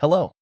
Hello,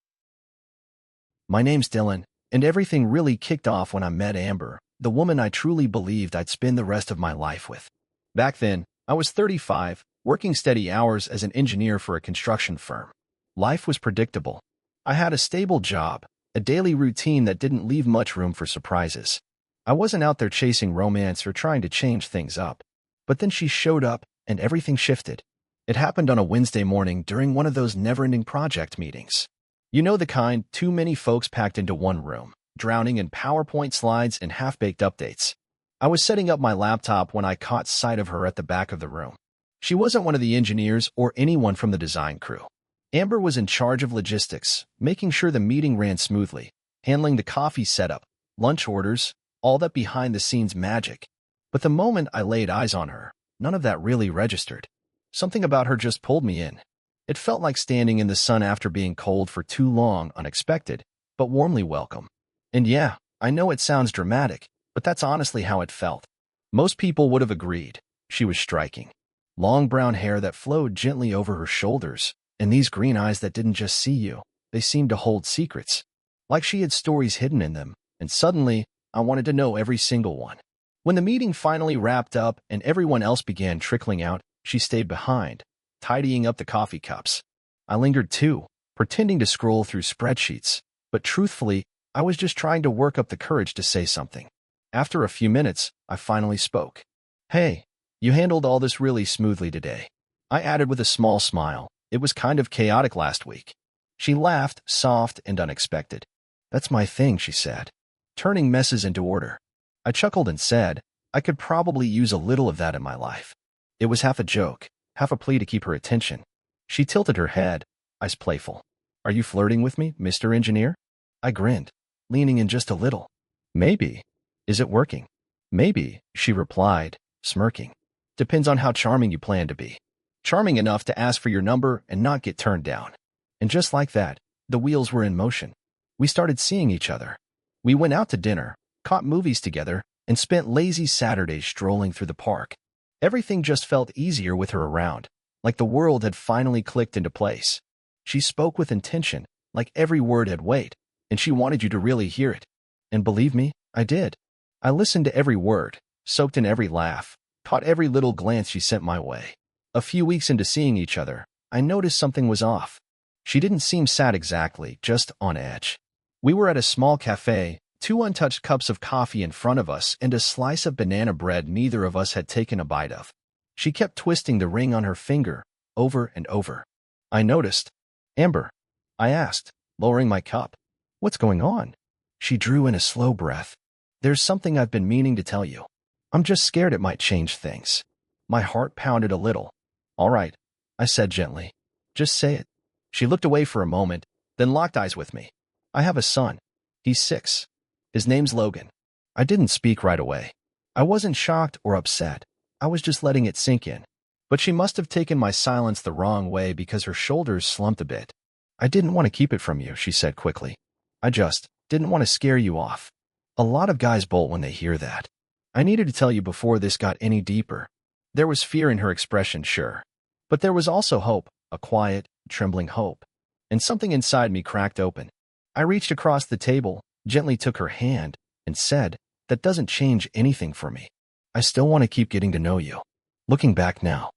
my name's Dylan, and everything really kicked off when I met Amber, the woman I truly believed I'd spend the rest of my life with. Back then, I was 35, working steady hours as an engineer for a construction firm. Life was predictable. I had a stable job, a daily routine that didn't leave much room for surprises. I wasn't out there chasing romance or trying to change things up. But then she showed up, and everything shifted. It happened on a Wednesday morning during one of those never-ending project meetings. You know the kind, too many folks packed into one room, drowning in PowerPoint slides and half-baked updates. I was setting up my laptop when I caught sight of her at the back of the room. She wasn't one of the engineers or anyone from the design crew. Amber was in charge of logistics, making sure the meeting ran smoothly, handling the coffee setup, lunch orders, all that behind-the-scenes magic. But the moment I laid eyes on her, none of that really registered. Something about her just pulled me in. It felt like standing in the sun after being cold for too long, unexpected, but warmly welcome. And yeah, I know it sounds dramatic, but that's honestly how it felt. Most people would have agreed. She was striking. Long brown hair that flowed gently over her shoulders, and these green eyes that didn't just see you, they seemed to hold secrets. Like she had stories hidden in them, and suddenly, I wanted to know every single one. When the meeting finally wrapped up and everyone else began trickling out, she stayed behind, tidying up the coffee cups. I lingered too, pretending to scroll through spreadsheets, but truthfully, I was just trying to work up the courage to say something. After a few minutes, I finally spoke. "Hey, you handled all this really smoothly today," I added with a small smile. "It was kind of chaotic last week." She laughed, soft and unexpected. "That's my thing," she said, turning messes into order. I chuckled and said, I could probably use a little of that in my life. It was half a joke, half a plea to keep her attention. She tilted her head, eyes playful. "Are you flirting with me, Mr. Engineer?" I grinned, leaning in just a little. "Maybe. Is it working?" "Maybe," she replied, smirking. "Depends on how charming you plan to be. Charming enough to ask for your number and not get turned down." And just like that, the wheels were in motion. We started seeing each other. We went out to dinner, caught movies together, and spent lazy Saturdays strolling through the park. Everything just felt easier with her around, like the world had finally clicked into place. She spoke with intention, like every word had weight, and she wanted you to really hear it. And believe me, I did. I listened to every word, soaked in every laugh, caught every little glance she sent my way. A few weeks into seeing each other, I noticed something was off. She didn't seem sad exactly, just on edge. We were at a small cafe, 2 untouched cups of coffee in front of us and a slice of banana bread neither of us had taken a bite of. She kept twisting the ring on her finger, over and over. I noticed. "Amber," I asked, lowering my cup. "What's going on?" She drew in a slow breath. "There's something I've been meaning to tell you. I'm just scared it might change things." My heart pounded a little. "All right," I said gently. "Just say it." She looked away for a moment, then locked eyes with me. "I have a son. He's 6. His name's Logan." I didn't speak right away. I wasn't shocked or upset. I was just letting it sink in. But she must have taken my silence the wrong way because her shoulders slumped a bit. "I didn't want to keep it from you," she said quickly. "I just didn't want to scare you off. A lot of guys bolt when they hear that. I needed to tell you before this got any deeper." There was fear in her expression, sure. But there was also hope, a quiet, trembling hope. And something inside me cracked open. I reached across the table, gently took her hand, and said, "That doesn't change anything for me. I still want to keep getting to know you." Looking back now,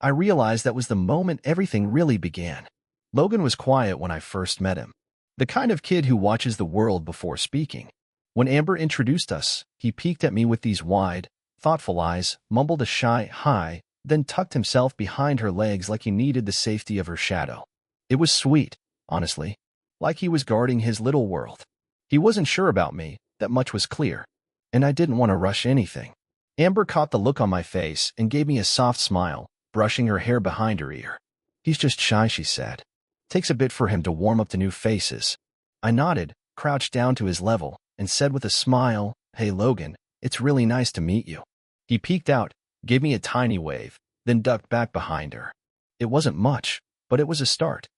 I realized that was the moment everything really began. Logan was quiet when I first met him. The kind of kid who watches the world before speaking. When Amber introduced us, he peeked at me with these wide, thoughtful eyes, mumbled a shy hi, then tucked himself behind her legs like he needed the safety of her shadow. It was sweet, honestly, like he was guarding his little world. He wasn't sure about me, that much was clear, and I didn't want to rush anything. Amber caught the look on my face and gave me a soft smile, brushing her hair behind her ear. "He's just shy," she said. "Takes a bit for him to warm up to new faces." I nodded, crouched down to his level, and said with a smile, "Hey Logan, it's really nice to meet you." He peeked out, gave me a tiny wave, then ducked back behind her. It wasn't much, but it was a start.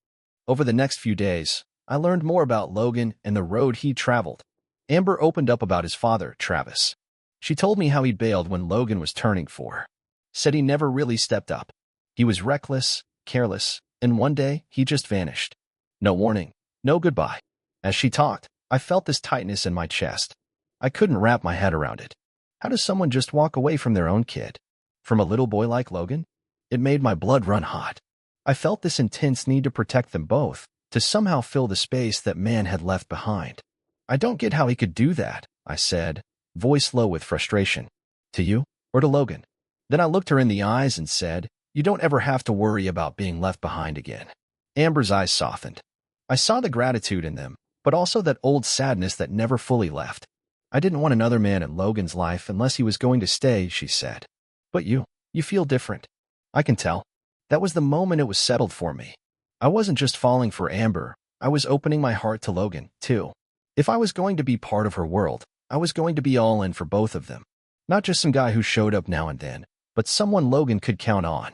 Over the next few days, I learned more about Logan and the road he traveled. Amber opened up about his father, Travis. She told me how he bailed when Logan was turning 4. Said he never really stepped up. He was reckless, careless, and one day he just vanished. No warning, no goodbye. As she talked, I felt this tightness in my chest. I couldn't wrap my head around it. How does someone just walk away from their own kid? From a little boy like Logan? It made my blood run hot. I felt this intense need to protect them both, to somehow fill the space that man had left behind. I don't get how he could do that, I said, voice low with frustration. To you, or to Logan? Then I looked her in the eyes and said, you don't ever have to worry about being left behind again. Amber's eyes softened. I saw the gratitude in them, but also that old sadness that never fully left. I didn't want another man in Logan's life unless he was going to stay, she said. But you feel different. I can tell. That was the moment it was settled for me. I wasn't just falling for Amber, I was opening my heart to Logan, too. If I was going to be part of her world, I was going to be all in for both of them. Not just some guy who showed up now and then, but someone Logan could count on.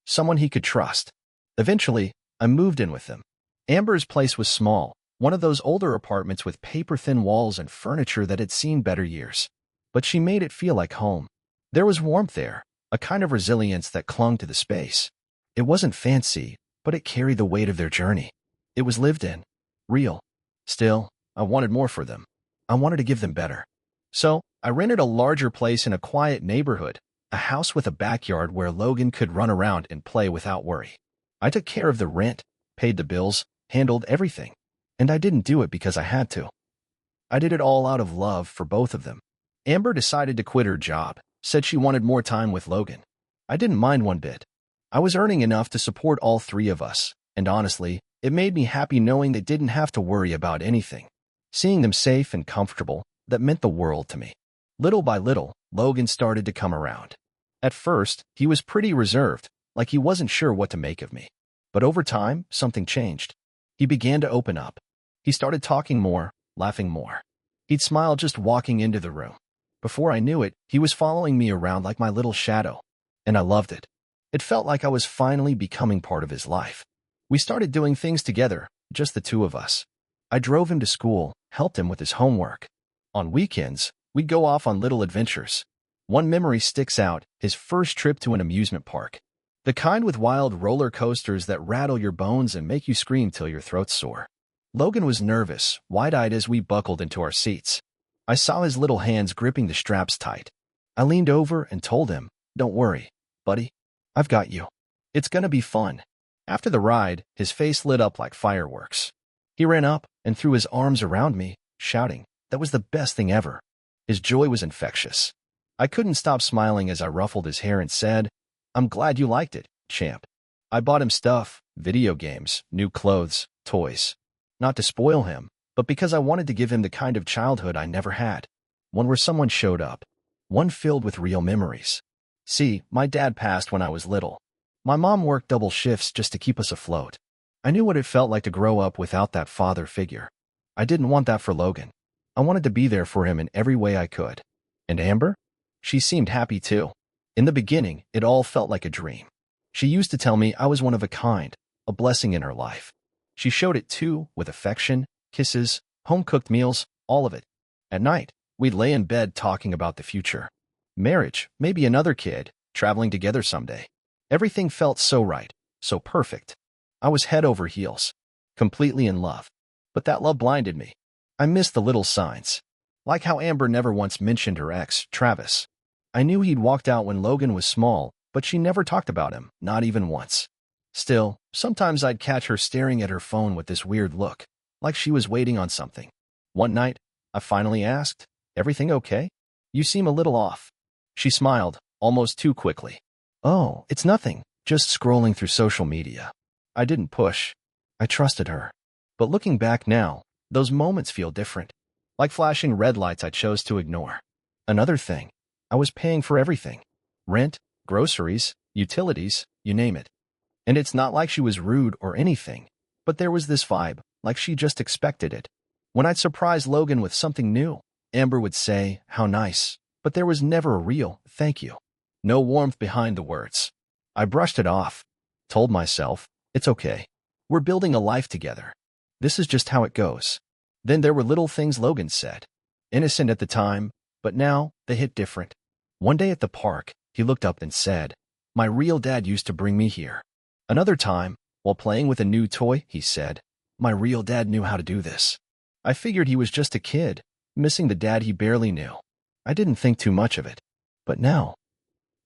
Someone he could trust. Eventually, I moved in with them. Amber's place was small, one of those older apartments with paper-thin walls and furniture that had seen better years. But she made it feel like home. There was warmth there, a kind of resilience that clung to the space. It wasn't fancy, but it carried the weight of their journey. It was lived in. Real. Still, I wanted more for them. I wanted to give them better. So, I rented a larger place in a quiet neighborhood, a house with a backyard where Logan could run around and play without worry. I took care of the rent, paid the bills, handled everything. And I didn't do it because I had to. I did it all out of love for both of them. Amber decided to quit her job, said she wanted more time with Logan. I didn't mind one bit. I was earning enough to support all three of us, and honestly, it made me happy knowing they didn't have to worry about anything. Seeing them safe and comfortable, that meant the world to me. Little by little, Logan started to come around. At first, he was pretty reserved, like he wasn't sure what to make of me. But over time, something changed. He began to open up. He started talking more, laughing more. He'd smile just walking into the room. Before I knew it, he was following me around like my little shadow. And I loved it. It felt like I was finally becoming part of his life. We started doing things together, just the two of us. I drove him to school, helped him with his homework. On weekends, we'd go off on little adventures. One memory sticks out, his first trip to an amusement park. The kind with wild roller coasters that rattle your bones and make you scream till your throat's sore. Logan was nervous, wide-eyed as we buckled into our seats. I saw his little hands gripping the straps tight. I leaned over and told him, "Don't worry, buddy. I've got you. It's gonna be fun." After the ride, his face lit up like fireworks. He ran up and threw his arms around me, shouting, "That was the best thing ever." His joy was infectious. I couldn't stop smiling as I ruffled his hair and said, "I'm glad you liked it, champ." I bought him stuff, video games, new clothes, toys. Not to spoil him, but because I wanted to give him the kind of childhood I never had. One where someone showed up. One filled with real memories. See, my dad passed when I was little. My mom worked double shifts just to keep us afloat. I knew what it felt like to grow up without that father figure. I didn't want that for Logan. I wanted to be there for him in every way I could. And Amber? She seemed happy too. In the beginning, it all felt like a dream. She used to tell me I was one of a kind, a blessing in her life. She showed it too, with affection, kisses, home-cooked meals, all of it. At night, we'd lay in bed talking about the future. Marriage, maybe another kid, traveling together someday. Everything felt so right, so perfect. I was head over heels, completely in love. But that love blinded me. I missed the little signs. Like how Amber never once mentioned her ex, Travis. I knew he'd walked out when Logan was small, but she never talked about him, not even once. Still, sometimes I'd catch her staring at her phone with this weird look, like she was waiting on something. One night, I finally asked, "Everything okay? You seem a little off." She smiled, almost too quickly. "Oh, it's nothing, just scrolling through social media." I didn't push. I trusted her. But looking back now, those moments feel different. Like flashing red lights I chose to ignore. Another thing, I was paying for everything. Rent, groceries, utilities, you name it. And it's not like she was rude or anything, but there was this vibe, like she just expected it. When I'd surprise Logan with something new, Amber would say, "How nice," but there was never a real "thank you." No warmth behind the words. I brushed it off, told myself, "It's okay. We're building a life together. This is just how it goes." Then there were little things Logan said. Innocent at the time, but now they hit different. One day at the park, he looked up and said, "My real dad used to bring me here." Another time, while playing with a new toy, he said, My real dad knew how to do this. I figured he was just a kid, missing the dad he barely knew. I didn't think too much of it. But now,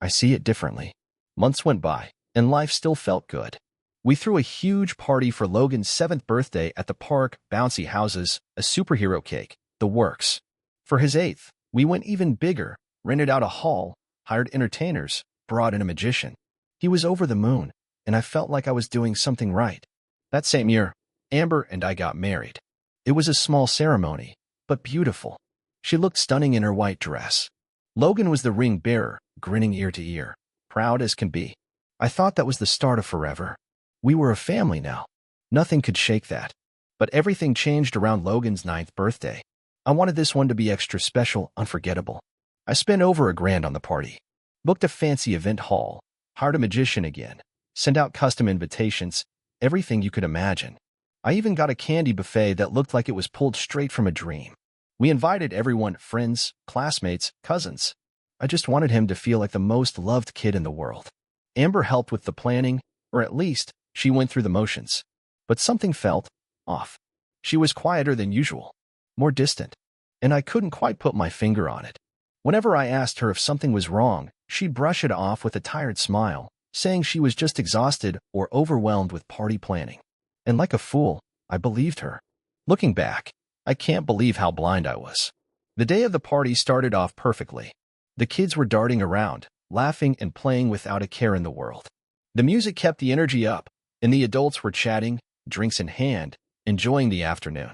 I see it differently. Months went by, and life still felt good. We threw a huge party for Logan's 7th birthday at the park, bouncy houses, a superhero cake, the works. For his 8th, we went even bigger, rented out a hall, hired entertainers, brought in a magician. He was over the moon, and I felt like I was doing something right. That same year, Amber and I got married. It was a small ceremony, but beautiful. She looked stunning in her white dress. Logan was the ring bearer, grinning ear to ear, proud as can be. I thought that was the start of forever. We were a family now. Nothing could shake that. But everything changed around Logan's 9th birthday. I wanted this one to be extra special, unforgettable. I spent over $1,000 on the party. Booked a fancy event hall, hired a magician again, sent out custom invitations, everything you could imagine. I even got a candy buffet that looked like it was pulled straight from a dream. We invited everyone, friends, classmates, cousins. I just wanted him to feel like the most loved kid in the world. Amber helped with the planning, or at least, she went through the motions. But something felt off. She was quieter than usual, more distant, and I couldn't quite put my finger on it. Whenever I asked her if something was wrong, she'd brush it off with a tired smile, saying she was just exhausted or overwhelmed with party planning. And like a fool, I believed her. Looking back, I can't believe how blind I was. The day of the party started off perfectly. The kids were darting around, laughing and playing without a care in the world. The music kept the energy up, and the adults were chatting, drinks in hand, enjoying the afternoon.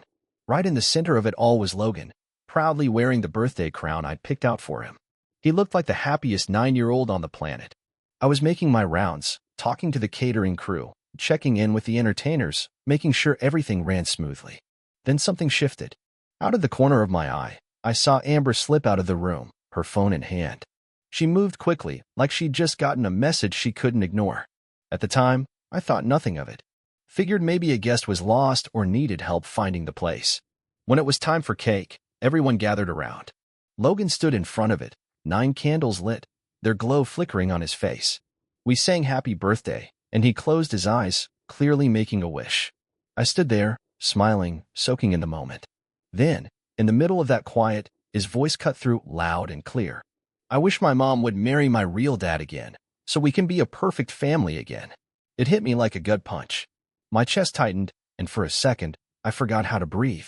Right in the center of it all was Logan, proudly wearing the birthday crown I'd picked out for him. He looked like the happiest 9-year-old on the planet. I was making my rounds, talking to the catering crew, checking in with the entertainers, making sure everything ran smoothly. Then something shifted. Out of the corner of my eye, I saw Amber slip out of the room, her phone in hand. She moved quickly, like she'd just gotten a message she couldn't ignore. At the time, I thought nothing of it. Figured maybe a guest was lost or needed help finding the place. When it was time for cake, everyone gathered around. Logan stood in front of it, 9 candles lit, their glow flickering on his face. We sang happy birthday, and he closed his eyes, clearly making a wish. I stood there, smiling, soaking in the moment. Then, in the middle of that quiet, his voice cut through loud and clear. I wish my mom would marry my real dad again, so we can be a perfect family again. It hit me like a gut punch. My chest tightened, and for a second, I forgot how to breathe.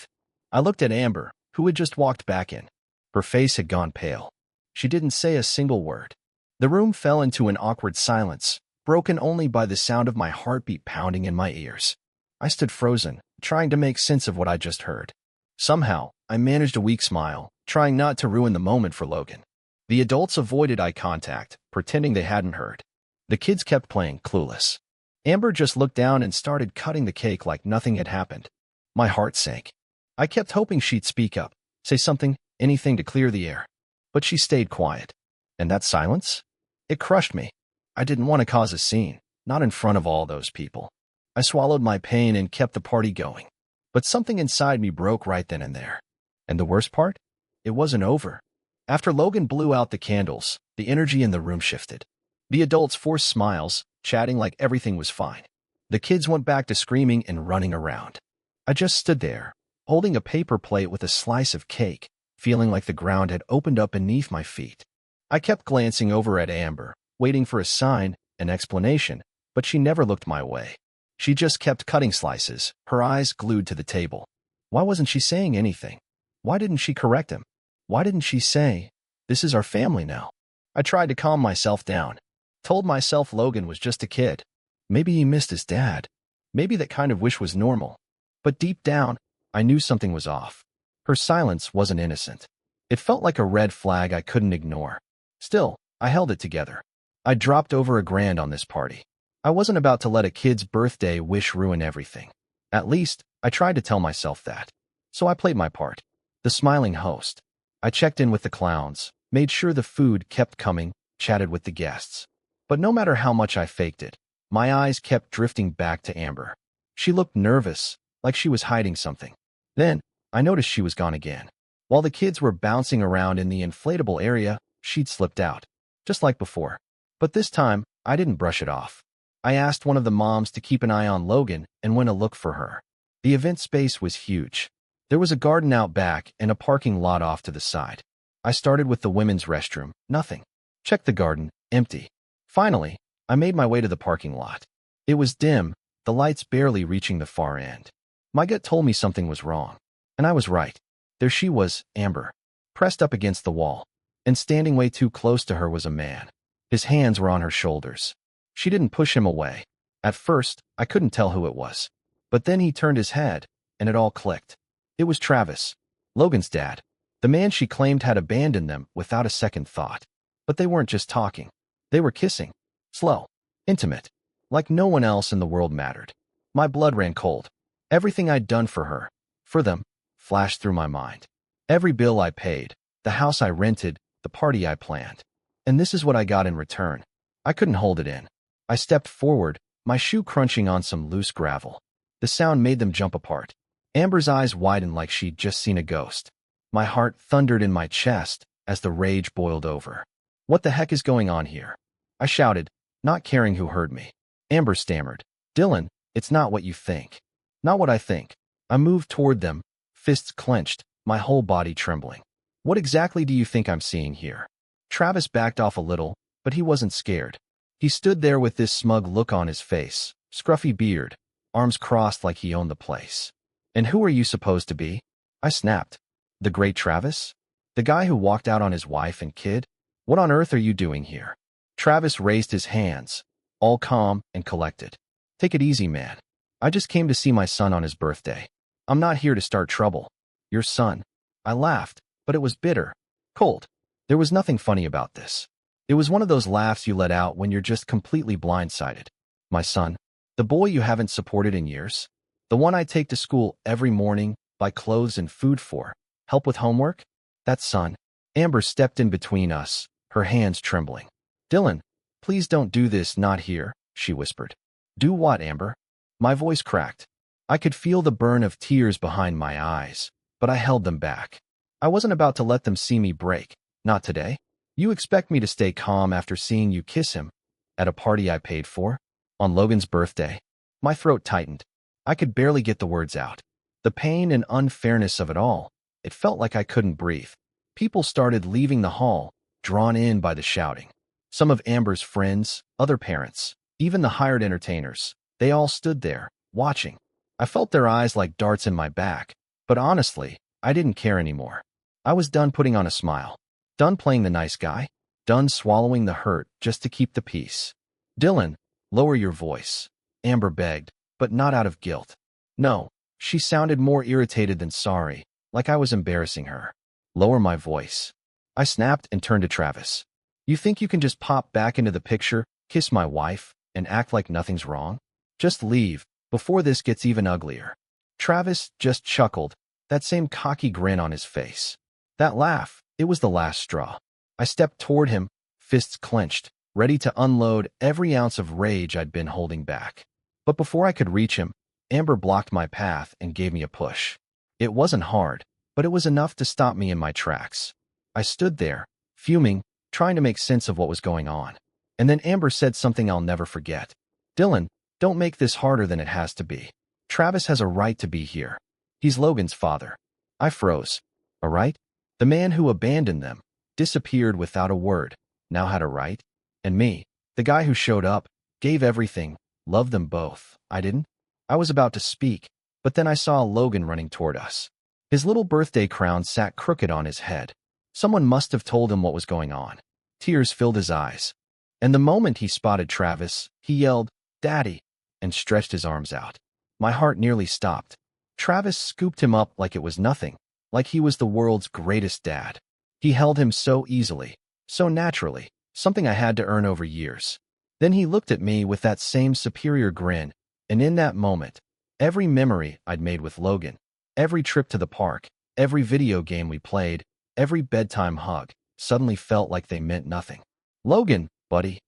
I looked at Amber, who had just walked back in. Her face had gone pale. She didn't say a single word. The room fell into an awkward silence, broken only by the sound of my heartbeat pounding in my ears. I stood frozen, trying to make sense of what I just heard. Somehow, I managed a weak smile, trying not to ruin the moment for Logan. The adults avoided eye contact, pretending they hadn't heard. The kids kept playing clueless. Amber just looked down and started cutting the cake like nothing had happened. My heart sank. I kept hoping she'd speak up, say something, anything to clear the air. But she stayed quiet. And that silence? It crushed me. I didn't want to cause a scene, not in front of all those people. I swallowed my pain and kept the party going. But something inside me broke right then and there. And the worst part? It wasn't over. After Logan blew out the candles, the energy in the room shifted. The adults forced smiles, chatting like everything was fine. The kids went back to screaming and running around. I just stood there, holding a paper plate with a slice of cake, feeling like the ground had opened up beneath my feet. I kept glancing over at Amber, waiting for a sign, an explanation, but she never looked my way. She just kept cutting slices, her eyes glued to the table. Why wasn't she saying anything? Why didn't she correct him? Why didn't she say, "This is our family now"? I tried to calm myself down. Told myself Logan was just a kid. Maybe he missed his dad. Maybe that kind of wish was normal. But deep down, I knew something was off. Her silence wasn't innocent. It felt like a red flag I couldn't ignore. Still, I held it together. I dropped over $1,000 on this party. I wasn't about to let a kid's birthday wish ruin everything. At least, I tried to tell myself that. So I played my part. The smiling host. I checked in with the clowns, made sure the food kept coming, chatted with the guests. But no matter how much I faked it, my eyes kept drifting back to Amber. She looked nervous, like she was hiding something. Then, I noticed she was gone again. While the kids were bouncing around in the inflatable area, she'd slipped out, just like before. But this time, I didn't brush it off. I asked one of the moms to keep an eye on Logan and went to look for her. The event space was huge. There was a garden out back and a parking lot off to the side. I started with the women's restroom. Nothing. Checked the garden. Empty. Finally, I made my way to the parking lot. It was dim, the lights barely reaching the far end. My gut told me something was wrong. And I was right. There she was, Amber, pressed up against the wall. And standing way too close to her was a man. His hands were on her shoulders. She didn't push him away. At first, I couldn't tell who it was. But then he turned his head, and it all clicked. It was Travis, Logan's dad, the man she claimed had abandoned them without a second thought. But they weren't just talking. They were kissing. Slow. Intimate. Like no one else in the world mattered. My blood ran cold. Everything I'd done for her, for them, flashed through my mind. Every bill I paid, the house I rented, the party I planned. And this is what I got in return. I couldn't hold it in. I stepped forward, my shoe crunching on some loose gravel. The sound made them jump apart. Amber's eyes widened like she'd just seen a ghost. My heart thundered in my chest as the rage boiled over. What the heck is going on here? I shouted, not caring who heard me. Amber stammered. Dylan, it's not what you think. Not what I think. I moved toward them, fists clenched, my whole body trembling. What exactly do you think I'm seeing here? Travis backed off a little, but he wasn't scared. He stood there with this smug look on his face, scruffy beard, arms crossed like he owned the place. And who are you supposed to be? I snapped. The great Travis? The guy who walked out on his wife and kid? What on earth are you doing here? Travis raised his hands, all calm and collected. Take it easy, man. I just came to see my son on his birthday. I'm not here to start trouble. Your son. I laughed, but it was bitter, cold. There was nothing funny about this. It was one of those laughs you let out when you're just completely blindsided. My son. The boy you haven't supported in years. The one I take to school every morning, buy clothes and food for, help with homework? That son. Amber stepped in between us, her hands trembling. Dylan, please don't do this, not here, she whispered. Do what, Amber? My voice cracked. I could feel the burn of tears behind my eyes, but I held them back. I wasn't about to let them see me break. Not today. You expect me to stay calm after seeing you kiss him? At a party I paid for? On Logan's birthday? My throat tightened. I could barely get the words out. The pain and unfairness of it all. It felt like I couldn't breathe. People started leaving the hall, drawn in by the shouting. Some of Amber's friends, other parents, even the hired entertainers. They all stood there, watching. I felt their eyes like darts in my back, but honestly, I didn't care anymore. I was done putting on a smile. Done playing the nice guy. Done swallowing the hurt just to keep the peace. Dylan, lower your voice, Amber begged, but not out of guilt. No, she sounded more irritated than sorry, like I was embarrassing her. Lower my voice. I snapped and turned to Travis. You think you can just pop back into the picture, kiss my wife, and act like nothing's wrong? Just leave, before this gets even uglier. Travis just chuckled, that same cocky grin on his face. That laugh, it was the last straw. I stepped toward him, fists clenched, ready to unload every ounce of rage I'd been holding back. But before I could reach him, Amber blocked my path and gave me a push. It wasn't hard, but it was enough to stop me in my tracks. I stood there, fuming, trying to make sense of what was going on. And then Amber said something I'll never forget. Dylan, don't make this harder than it has to be. Travis has a right to be here. He's Logan's father. I froze. A right? The man who abandoned them, disappeared without a word, now had a right? And me, the guy who showed up, gave everything, loved them both. I didn't? I was about to speak, but then I saw Logan running toward us. His little birthday crown sat crooked on his head. Someone must have told him what was going on. Tears filled his eyes. And the moment he spotted Travis, he yelled, "Daddy," and stretched his arms out. My heart nearly stopped. Travis scooped him up like it was nothing, like he was the world's greatest dad. He held him so easily, so naturally, something I had to earn over years. Then he looked at me with that same superior grin, and in that moment, every memory I'd made with Logan, every trip to the park, every video game we played, every bedtime hug, suddenly felt like they meant nothing. Logan, buddy,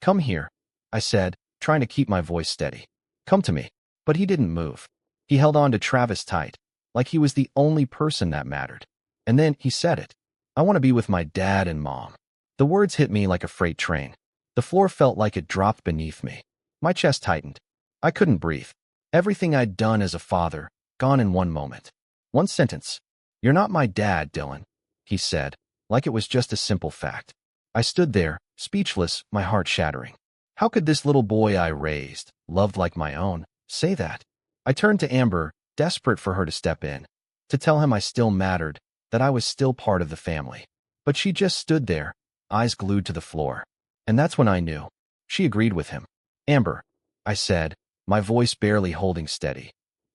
come here, I said, trying to keep my voice steady. Come to me. But he didn't move. He held on to Travis tight, like he was the only person that mattered. And then he said it. I want to be with my dad and mom. The words hit me like a freight train. The floor felt like it dropped beneath me. My chest tightened. I couldn't breathe. Everything I'd done as a father, gone in one moment. One sentence. "You're not my dad, Dylan," he said, like it was just a simple fact. I stood there, speechless, my heart shattering. How could this little boy I raised, loved like my own, say that? I turned to Amber, desperate for her to step in, to tell him I still mattered, that I was still part of the family. But she just stood there, eyes glued to the floor. And that's when I knew. She agreed with him. "Amber," I said, my voice barely holding steady.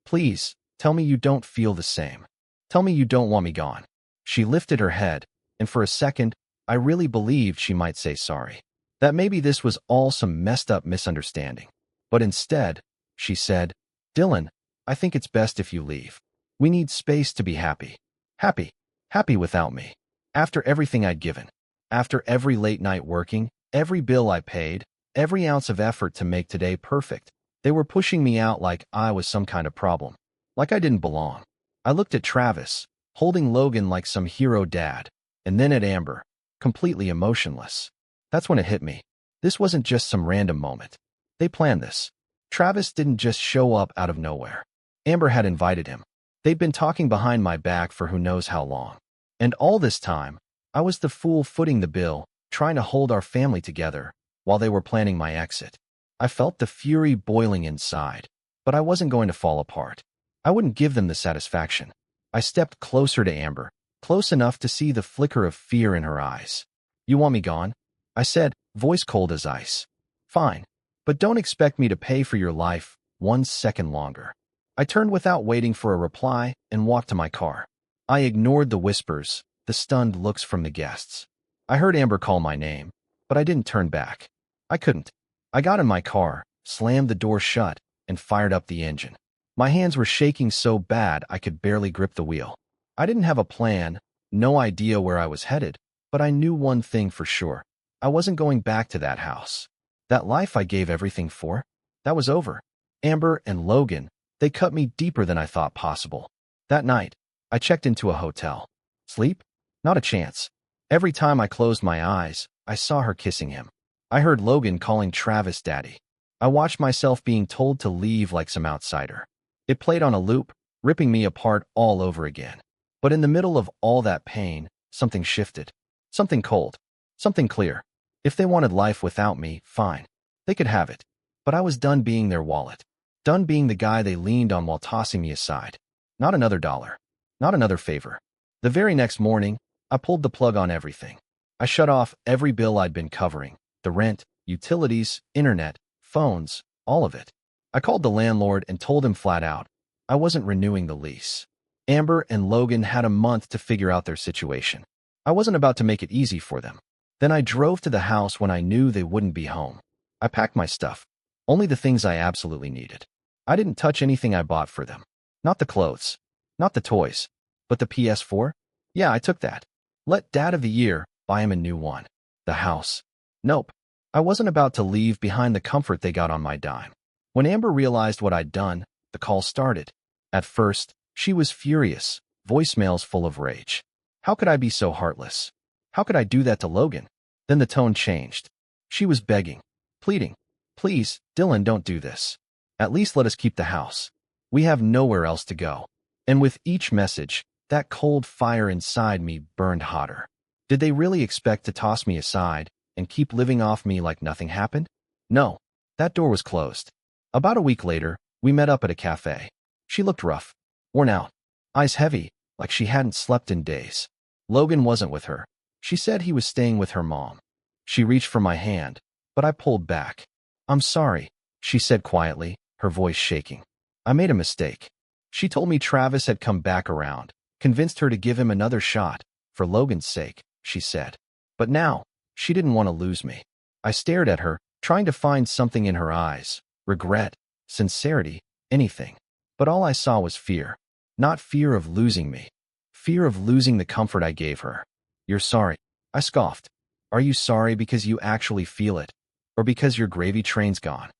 "Please, tell me you don't feel the same. Tell me you don't want me gone." She lifted her head, and for a second, I really believed she might say sorry. That maybe this was all some messed up misunderstanding. But instead, she said, "Dylan, I think it's best if you leave. We need space to be happy. Happy. Happy without me. After everything I'd given. After every late night working, every bill I paid, every ounce of effort to make today perfect. They were pushing me out like I was some kind of problem. Like I didn't belong." I looked at Travis, holding Logan like some hero dad, and then at Amber, completely emotionless. That's when it hit me. This wasn't just some random moment. They planned this. Travis didn't just show up out of nowhere. Amber had invited him. They'd been talking behind my back for who knows how long. And all this time, I was the fool footing the bill, trying to hold our family together, while they were planning my exit. I felt the fury boiling inside, but I wasn't going to fall apart. I wouldn't give them the satisfaction. I stepped closer to Amber, close enough to see the flicker of fear in her eyes. "You want me gone?" I said, voice cold as ice. "Fine, but don't expect me to pay for your life 1 second longer." I turned without waiting for a reply and walked to my car. I ignored the whispers, the stunned looks from the guests. I heard Amber call my name, but I didn't turn back. I couldn't. I got in my car, slammed the door shut, and fired up the engine. My hands were shaking so bad I could barely grip the wheel. I didn't have a plan, no idea where I was headed, but I knew one thing for sure. I wasn't going back to that house. That life I gave everything for, that was over. Amber and Logan, they cut me deeper than I thought possible. That night, I checked into a hotel. Sleep? Not a chance. Every time I closed my eyes, I saw her kissing him. I heard Logan calling Travis daddy. I watched myself being told to leave like some outsider. It played on a loop, ripping me apart all over again. But in the middle of all that pain, something shifted. Something cold. Something clear. If they wanted life without me, fine. They could have it. But I was done being their wallet. Done being the guy they leaned on while tossing me aside. Not another dollar. Not another favor. The very next morning, I pulled the plug on everything. I shut off every bill I'd been covering. The rent, utilities, internet, phones, all of it. I called the landlord and told him flat out, I wasn't renewing the lease. Amber and Logan had a month to figure out their situation. I wasn't about to make it easy for them. Then I drove to the house when I knew they wouldn't be home. I packed my stuff. Only the things I absolutely needed. I didn't touch anything I bought for them. Not the clothes. Not the toys. But the PS4? Yeah, I took that. Let Dad of the Year buy him a new one. The house. Nope. I wasn't about to leave behind the comfort they got on my dime. When Amber realized what I'd done, the call started. At first, she was furious, voicemails full of rage. How could I be so heartless? How could I do that to Logan? Then the tone changed. She was begging, pleading. Please, Dylan, don't do this. At least let us keep the house. We have nowhere else to go. And with each message, that cold fire inside me burned hotter. Did they really expect to toss me aside and keep living off me like nothing happened? No, that door was closed. About a week later, we met up at a cafe. She looked rough, worn out, eyes heavy, like she hadn't slept in days. Logan wasn't with her. She said he was staying with her mom. She reached for my hand, but I pulled back. I'm sorry, she said quietly, her voice shaking. I made a mistake. She told me Travis had come back around, convinced her to give him another shot, for Logan's sake, she said. But now, she didn't want to lose me. I stared at her, trying to find something in her eyes, regret, sincerity, anything. But all I saw was fear. Not fear of losing me. Fear of losing the comfort I gave her. You're sorry, I scoffed. Are you sorry because you actually feel it? Or because your gravy train's gone?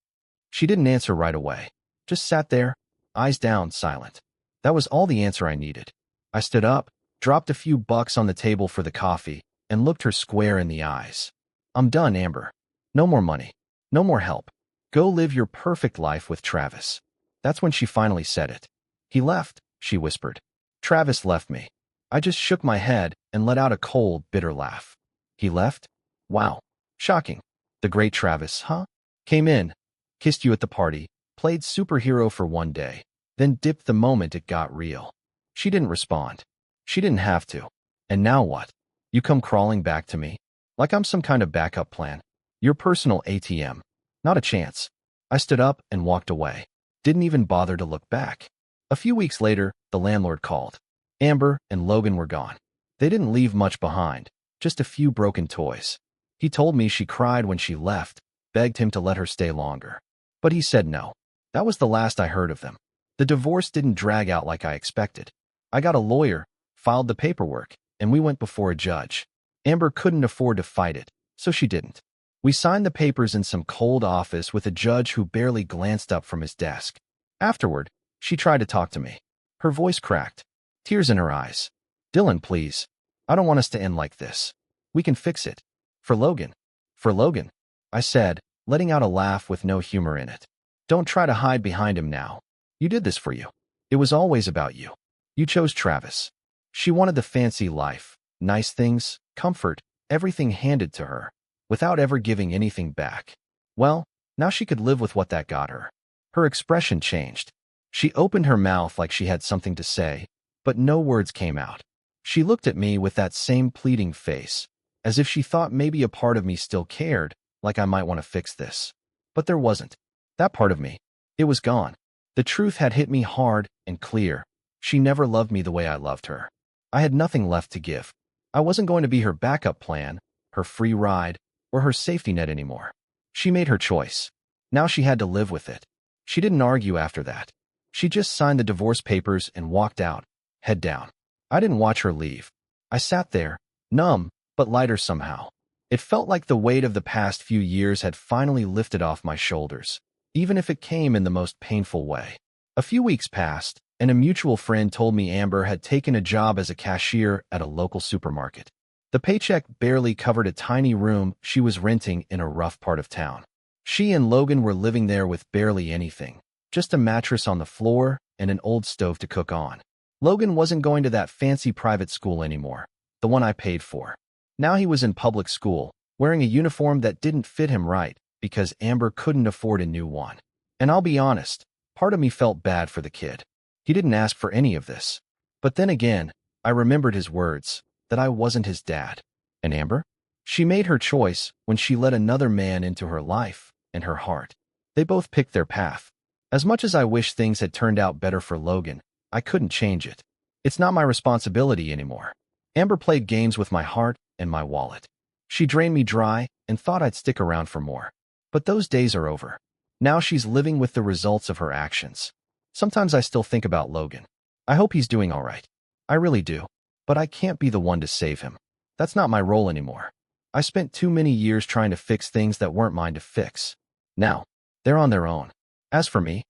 She didn't answer right away. Just sat there, eyes down, silent. That was all the answer I needed. I stood up, dropped a few bucks on the table for the coffee, and looked her square in the eyes. I'm done, Amber. No more money. No more help. Go live your perfect life with Travis. That's when she finally said it. He left, she whispered. Travis left me. I just shook my head and let out a cold, bitter laugh. He left? Wow. Shocking. The great Travis, huh? Came in, kissed you at the party, played superhero for one day, then dipped the moment it got real. She didn't respond. She didn't have to. And now what? You come crawling back to me? Like I'm some kind of backup plan. Your personal ATM. Not a chance. I stood up and walked away. Didn't even bother to look back. A few weeks later, the landlord called. Amber and Logan were gone. They didn't leave much behind, just a few broken toys. He told me she cried when she left, begged him to let her stay longer. But he said no. That was the last I heard of them. The divorce didn't drag out like I expected. I got a lawyer, filed the paperwork, and we went before a judge. Amber couldn't afford to fight it, so she didn't. We signed the papers in some cold office with a judge who barely glanced up from his desk. Afterward, she tried to talk to me. Her voice cracked, tears in her eyes. Dylan, please. I don't want us to end like this. We can fix it. For Logan. For Logan, I said, letting out a laugh with no humor in it. Don't try to hide behind him now. You did this for you. It was always about you. You chose Travis. She wanted the fancy life, nice things, comfort, everything handed to her, without ever giving anything back. Well, now she could live with what that got her. Her expression changed. She opened her mouth like she had something to say, but no words came out. She looked at me with that same pleading face, as if she thought maybe a part of me still cared, like I might want to fix this. But there wasn't. That part of me. It was gone. The truth had hit me hard and clear. She never loved me the way I loved her. I had nothing left to give. I wasn't going to be her backup plan, her free ride, or her safety net anymore. She made her choice. Now she had to live with it. She didn't argue after that. She just signed the divorce papers and walked out, head down. I didn't watch her leave. I sat there, numb, but lighter somehow. It felt like the weight of the past few years had finally lifted off my shoulders, even if it came in the most painful way. A few weeks passed, and a mutual friend told me Amber had taken a job as a cashier at a local supermarket. The paycheck barely covered a tiny room she was renting in a rough part of town. She and Logan were living there with barely anything, just a mattress on the floor and an old stove to cook on. Logan wasn't going to that fancy private school anymore, the one I paid for. Now he was in public school, wearing a uniform that didn't fit him right because Amber couldn't afford a new one. And I'll be honest, part of me felt bad for the kid. He didn't ask for any of this. But then again, I remembered his words, that I wasn't his dad. And Amber? She made her choice when she let another man into her life and her heart. They both picked their path. As much as I wish things had turned out better for Logan, I couldn't change it. It's not my responsibility anymore. Amber played games with my heart and my wallet. She drained me dry and thought I'd stick around for more. But those days are over. Now she's living with the results of her actions. Sometimes I still think about Logan. I hope he's doing all right. I really do. But I can't be the one to save him. That's not my role anymore. I spent too many years trying to fix things that weren't mine to fix. Now, they're on their own. As for me,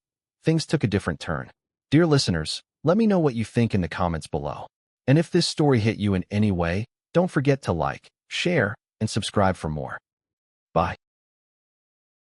things took a different turn. Dear listeners, let me know what you think in the comments below. And if this story hit you in any way, don't forget to like, share, and subscribe for more. Bye.